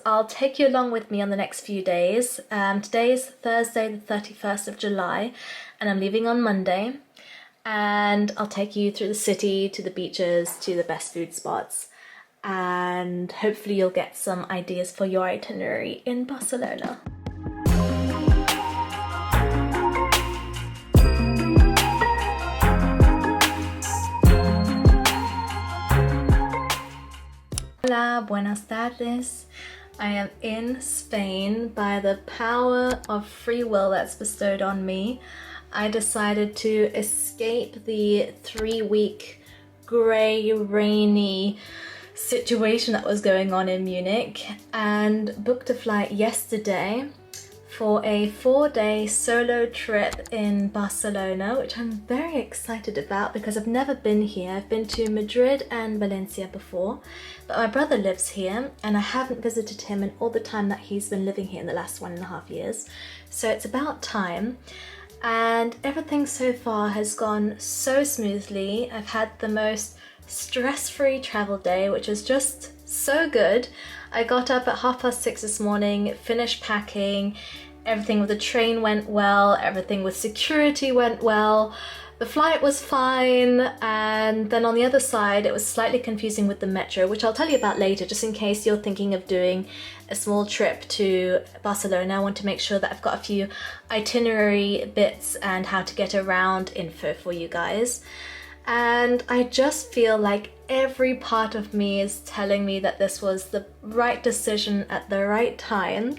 I'll take you along with me on the next few days. Today's Thursday the 31st of July and I'm leaving on Monday, and I'll take you through the city, to the beaches, to the best food spots, and hopefully you'll get some ideas for your itinerary in Barcelona. Hola, buenas tardes. I am in Spain. By the power of free will that's bestowed on me, I decided to escape the 3-week grey, rainy situation that was going on in Munich and booked a flight yesterday for a 4-day solo trip in Barcelona, which I'm very excited about because I've never been here. I've been to Madrid and Valencia before, but my brother lives here and I haven't visited him in all the time that he's been living here in the last 1.5 years. So it's about time, and everything so far has gone so smoothly. I've had the most stress-free travel day, which is just so good. I got up at 6:30 this morning, finished packing, everything with the train went well, everything with security went well, the flight was fine, and then on the other side it was slightly confusing with the metro, which I'll tell you about later, just in case you're thinking of doing a small trip to Barcelona. I want to make sure that I've got a few itinerary bits and how to get around info for you guys. And I just feel like every part of me is telling me that this was the right decision at the right time,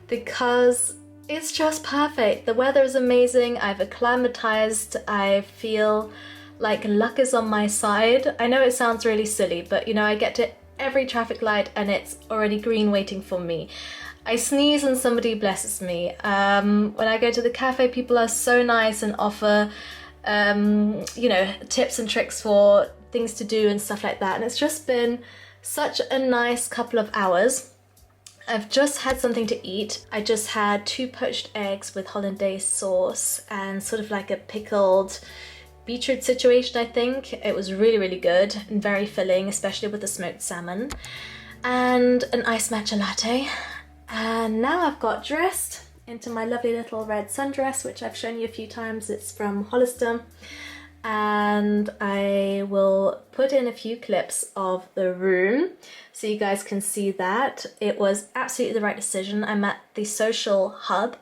because it's just perfect. The weather is amazing, I've acclimatized, I feel like luck is on my side. I know it sounds really silly, but you know, I get to every traffic light and it's already green waiting for me. I sneeze and somebody blesses me. When I go to the cafe, people are so nice and offer you know, tips and tricks for things to do and stuff like that, and it's just been such a nice couple of hours. I've just had something to eat. I just had 2 poached eggs with hollandaise sauce and sort of like a pickled beetroot situation, I think. It was really good and very filling, especially with the smoked salmon, and an iced matcha latte. And now I've got dressed into my lovely little red sundress, which I've shown you a few times. It's from Hollister, and I will put in a few clips of the room so you guys can see that. It was absolutely the right decision. I'm at the social hub,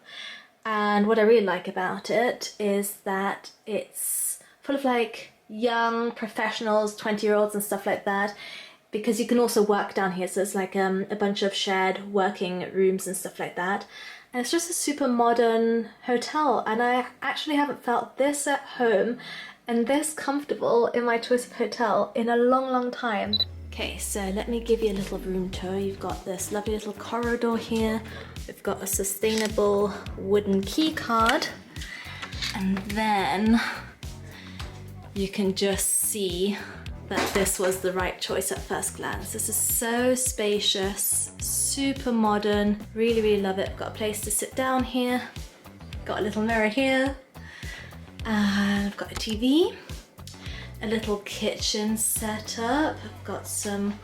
and what I really like about it is that it's full of like young professionals, 20-year-olds and stuff like that, because you can also work down here. So it's like a bunch of shared working rooms and stuff like that. And it's just a super modern hotel, and I actually haven't felt this at home and this comfortable in my choice of hotel in a long time. Okay, so let me give you a little room tour. You've got this lovely little corridor here. We've got a sustainable wooden key card, and then you can just see that this was the right choice at first glance. This is so spacious, super modern, really love it. I've got a place to sit down here, got a little mirror here, and I've got a TV, a little kitchen setup. I've got some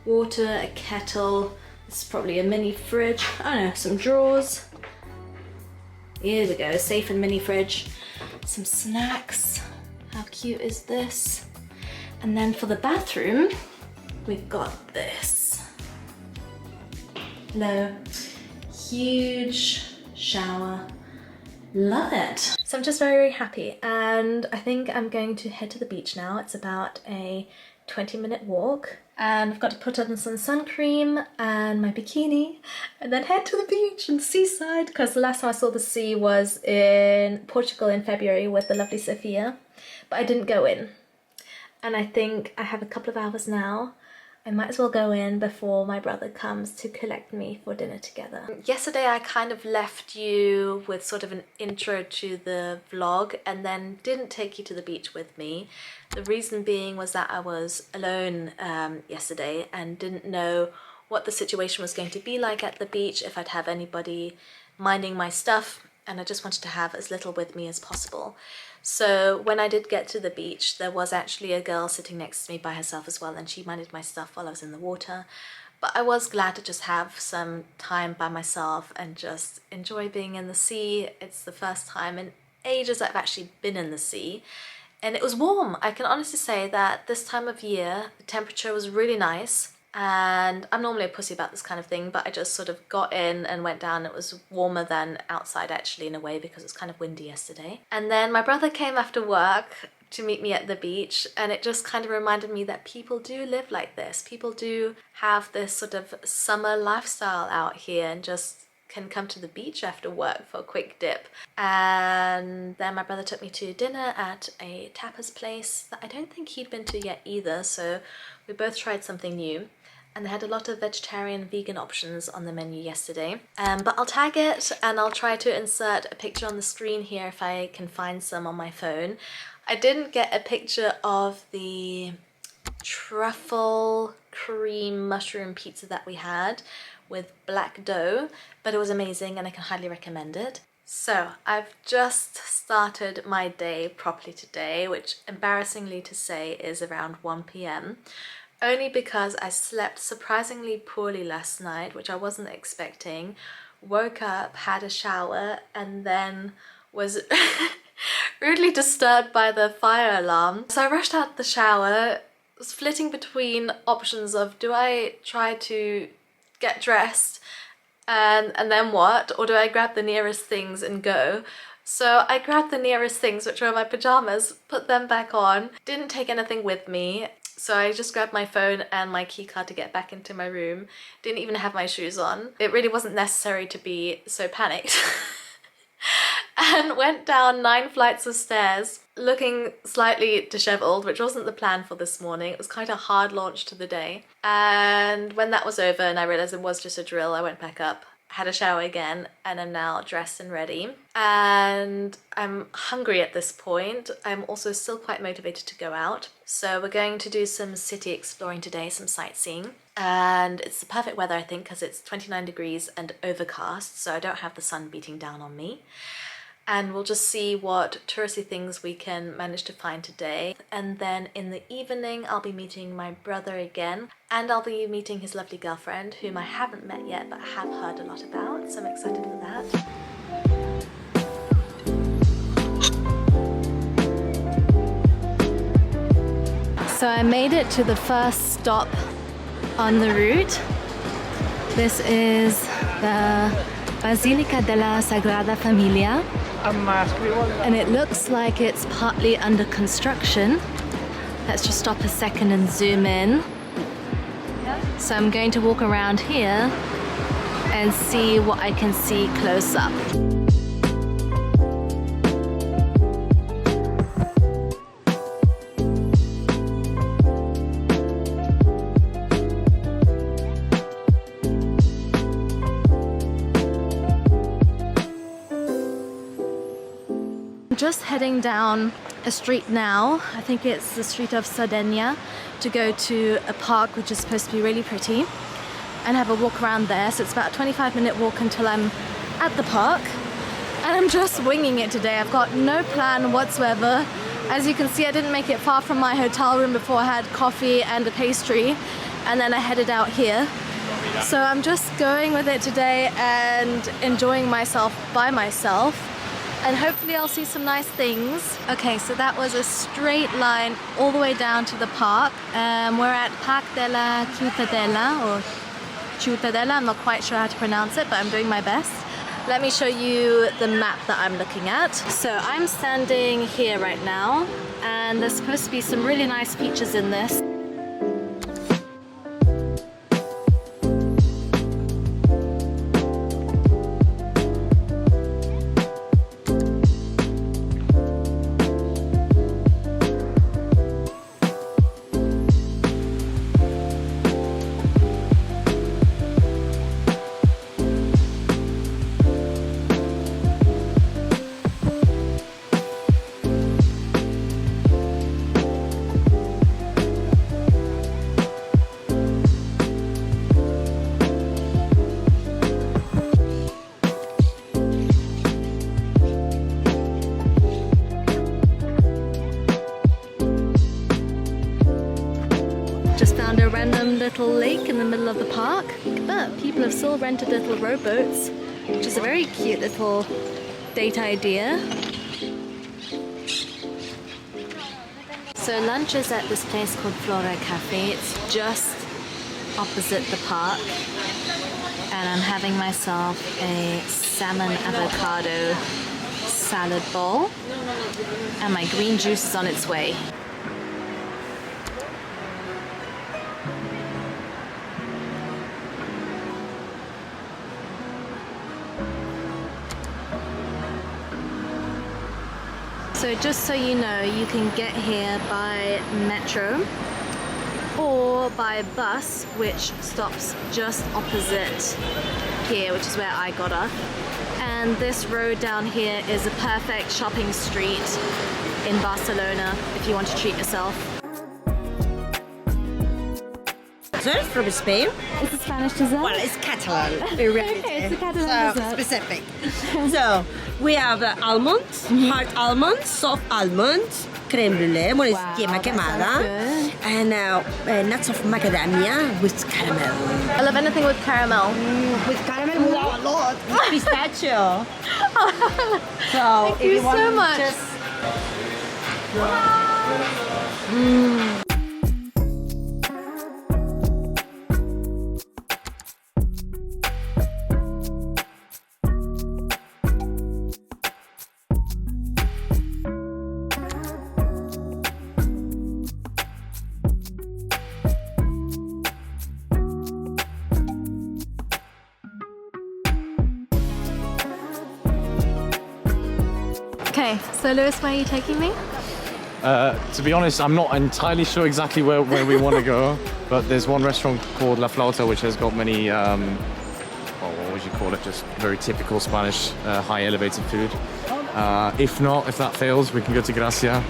water, a kettle, this is probably a mini fridge, I don't know, some drawers. Here we go, safe and mini fridge, some snacks. How cute is this? And then for the bathroom, we've got this. Hello, huge shower, love it. So I'm just very happy, and I think I'm going to head to the beach now. It's about a 20-minute walk, and I've got to put on some sun cream and my bikini and then head to the beach and seaside, because the last time I saw the sea was in Portugal in February with the lovely Sophia, but I didn't go in. And I think I have a couple of hours now. I might as well go in before my brother comes to collect me for dinner together. Yesterday I kind of left you with sort of an intro to the vlog and then didn't take you to the beach with me. The reason being was that I was alone yesterday and didn't know what the situation was going to be like at the beach, if I'd have anybody minding my stuff, and I just wanted to have as little with me as possible. So when I did get to the beach, there was actually a girl sitting next to me by herself as well, and she minded my stuff while I was in the water. but I was glad to just have some time by myself and just enjoy being in the sea. It's the first time in ages I've actually been in the sea, and it was warm. I can honestly say that this time of year the temperature was really nice, and I'm normally a pussy about this kind of thing, but I just sort of got in and went down. It was warmer than outside actually, in a way, because it was kind of windy yesterday. And then my brother came after work to meet me at the beach, and it just kind of reminded me that people do live like this. People do have this sort of summer lifestyle out here and just can come to the beach after work for a quick dip. And then my brother took me to dinner at a tapas place that I don't think he'd been to yet either, so we both tried something new. And they had a lot of vegetarian, vegan options on the menu yesterday. But I'll tag it, and I'll try to insert a picture on the screen here if I can find some on my phone. I didn't get a picture of the truffle cream mushroom pizza that we had with black dough, but it was amazing and I can highly recommend it. So I've just started my day properly today, which embarrassingly to say is around 1 p.m. only because I slept surprisingly poorly last night, which I wasn't expecting. Woke up, had a shower, and then was rudely disturbed by the fire alarm. So I rushed out the shower, was flitting between options of, do I try to get dressed and then what, or do I grab the nearest things and go? So I grabbed the nearest things, which were my pajamas, put them back on, didn't take anything with me. So I just grabbed my phone and my key card to get back into my room. Didn't even have my shoes on. It really wasn't necessary to be so panicked. And went down 9 flights of stairs looking slightly disheveled, which wasn't the plan for this morning. It was quite a hard launch to the day. And when that was over and I realized it was just a drill, I went back up, had a shower again, and I'm now dressed and ready. And I'm hungry at this point. I'm also still quite motivated to go out. So we're going to do some city exploring today, some sightseeing. And it's the perfect weather, I think, because it's 29 degrees and overcast, so I don't have the sun beating down on me. And we'll just see what touristy things we can manage to find today. And then in the evening, I'll be meeting my brother again, and I'll be meeting his lovely girlfriend, whom I haven't met yet, but I have heard a lot about, so I'm excited for that. So I made it to the first stop on the route. This is the Basilica della Sagrada Familia, and it looks like it's partly under construction. Let's just stop a second and zoom in. So I'm going to walk around here and see what I can see close up. Just heading down a street now. I think it's the street of Sardinia, to go to a park which is supposed to be really pretty and have a walk around there. So it's about a 25-minute walk until I'm at the park, and I'm just winging it today. I've got no plan whatsoever. As you can see, I didn't make it far from my hotel room before I had coffee and a pastry, and then I headed out here. So I'm just going with it today and enjoying myself by myself. And hopefully I'll see some nice things. Okay, so that was a straight line all the way down to the park. We're at Parc della CIUTADELLA, or CIUTADELLA, I'm not quite sure how to pronounce it, but I'm doing my best. Let me show you the map that I'm looking at. So I'm standing here right now, and there's supposed to be some really nice features in this. little lake in the middle of the park, but people have still rented little rowboats, which is a very cute little date idea. So lunch is at this place called Flora Cafe. It's just opposite the park. And I'm having myself a salmon avocado salad bowl. And my green juice is on its way. So just so you know, you can get here by metro or by bus, which stops just opposite here, which is where I got off. And this road down here is a perfect shopping street in Barcelona if you want to treat yourself. Dessert from Spain? It's a Spanish dessert? Well, it's Catalan in reality. It's a Catalan so dessert. Specific. So we have almonds, hard almonds, soft almonds, creme brulee, one is yema quemada, and nuts of macadamia with caramel. I love anything with caramel. With caramel, wow, a lot. With pistachio. So Thank you so much. Just... Okay, so Lewis, where are you taking me? To be honest, I'm not entirely sure exactly where we want to go, but there's one restaurant called La Flauta which has got many, well, what would you call it, just very typical Spanish high elevated food. If that fails, we can go to Gracia.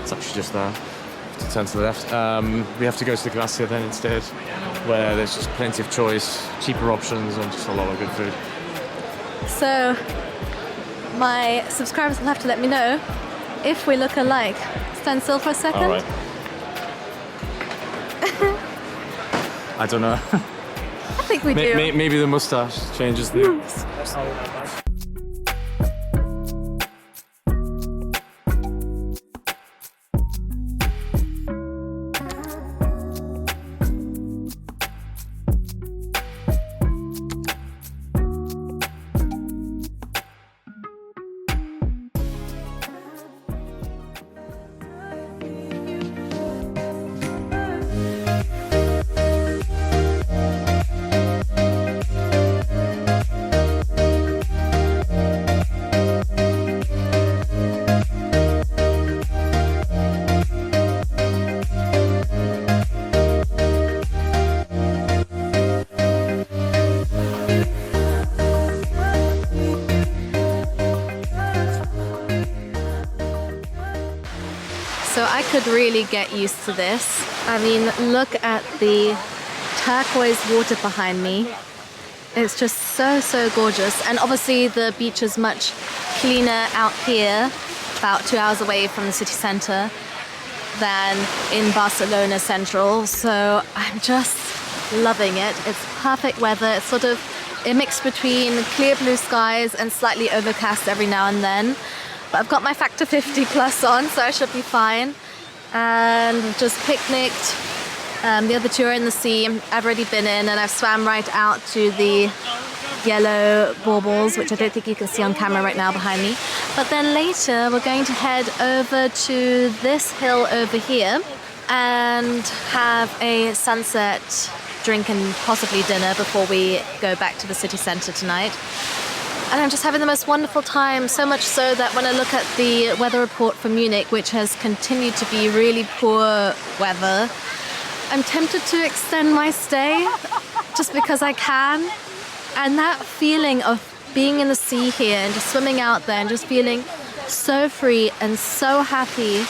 It's actually just there, to turn to the left. We have to go to Gracia then instead, where there's just plenty of choice, cheaper options and just a lot of good food. So, my subscribers will have to let me know if we look alike. Stand still for a second. All right. I don't know. I think we do. Maybe the mustache changes the... So I could really get used to this. I mean, look at the turquoise water behind me. It's just so, so gorgeous. And obviously the beach is much cleaner out here, about 2 hours away from the city center, than in Barcelona Central. So I'm just loving it. It's perfect weather. It's sort of a mix between clear blue skies and slightly overcast every now and then. But I've got my factor 50 plus on, so I should be fine. And we've just picnicked. The other two are in the sea. I've already been in and I've swam right out to the yellow baubles, which I don't think you can see on camera right now behind me. But then later we're going to head over to this hill over here and have a sunset drink and possibly dinner before we go back to the city centre tonight. And I'm just having the most wonderful time, so much so that when I look at the weather report for Munich, which has continued to be really poor weather, I'm tempted to extend my stay just because I can. And that feeling of being in the sea here and just swimming out there and just feeling so free and so happy,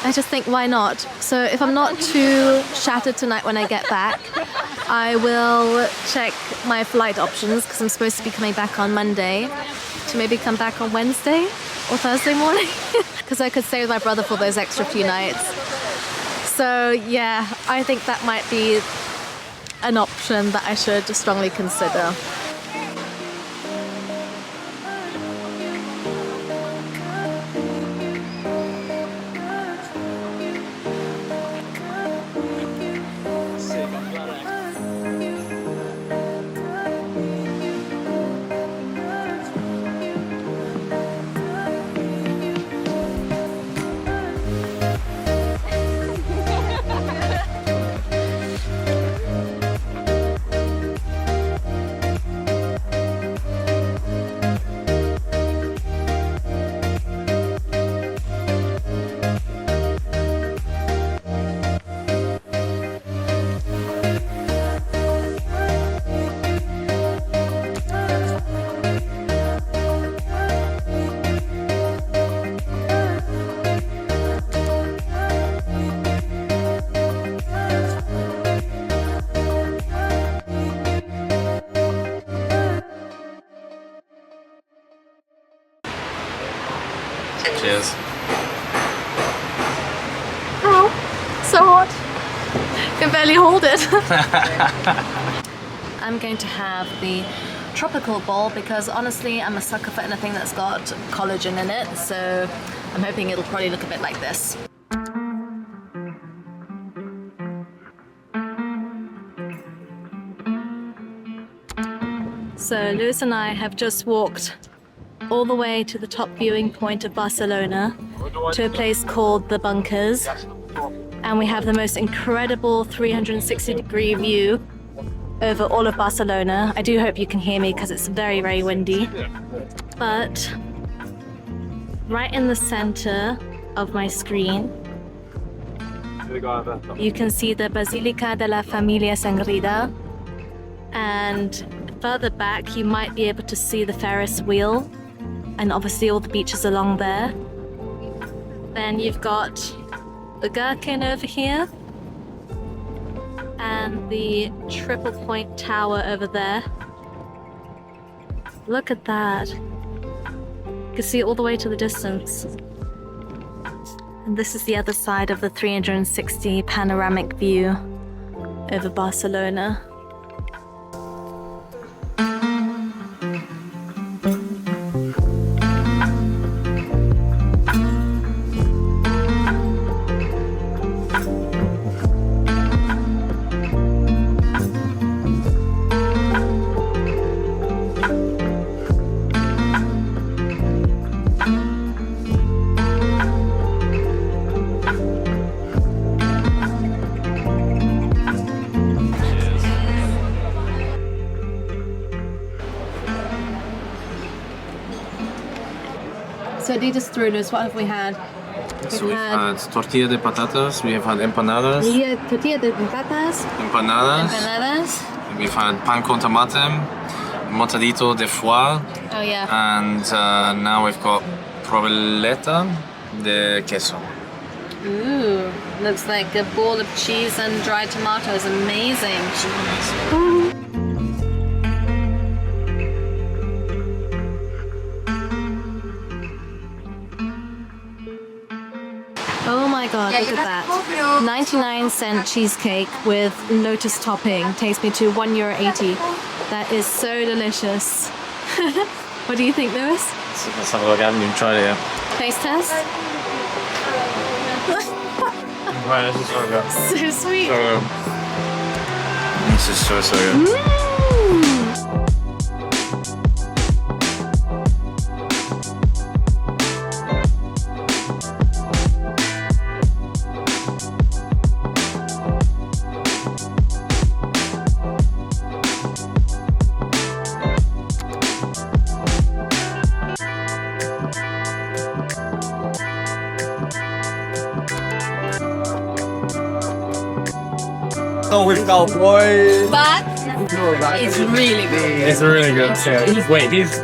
I just think, why not? So if I'm not too shattered tonight when I get back, I will check my flight options because I'm supposed to be coming back on Monday to maybe come back on Wednesday or Thursday morning because I could stay with my brother for those extra few nights. So yeah, I think that might be an option that I should strongly consider. Cheers. Ow, so hot. Can barely hold it. I'm going to have the tropical bowl because honestly I'm a sucker for anything that's got collagen in it, so I'm hoping it'll probably look a bit like this. So Lewis and I have just walked all the way to the top viewing point of Barcelona to a place called the Bunkers, and we have the most incredible 360-degree view over all of Barcelona. I do hope you can hear me because it's very, very windy. But right in the center of my screen, you can see the Basilica de la Familia Sagrada, and further back you might be able to see the Ferris wheel and obviously all the beaches along there. Then you've got the Gherkin over here and the Triple Point Tower over there. Look at that. You can see it all the way to the distance. And this is the other side of the 360 panoramic view over Barcelona. So lead us through this. What have we had? So we've had tortilla de patatas, we have had empanadas, Tortilla de patatas. we've had pan con tomate, montadito de foie, Oh yeah. and now we've got provoleta de queso. Ooh, looks like a ball of cheese and dried tomatoes. Amazing. Super nice. Oh my god, look at that. 99-cent cheesecake with lotus topping takes me to €1.80. That is so delicious. What do you think, Lewis? Let's have a look. I haven't even tried it yet. Taste test? Right, this is so good. So sweet. This is so good. Go with cowboy. But it's really good. It's really good. Wait, these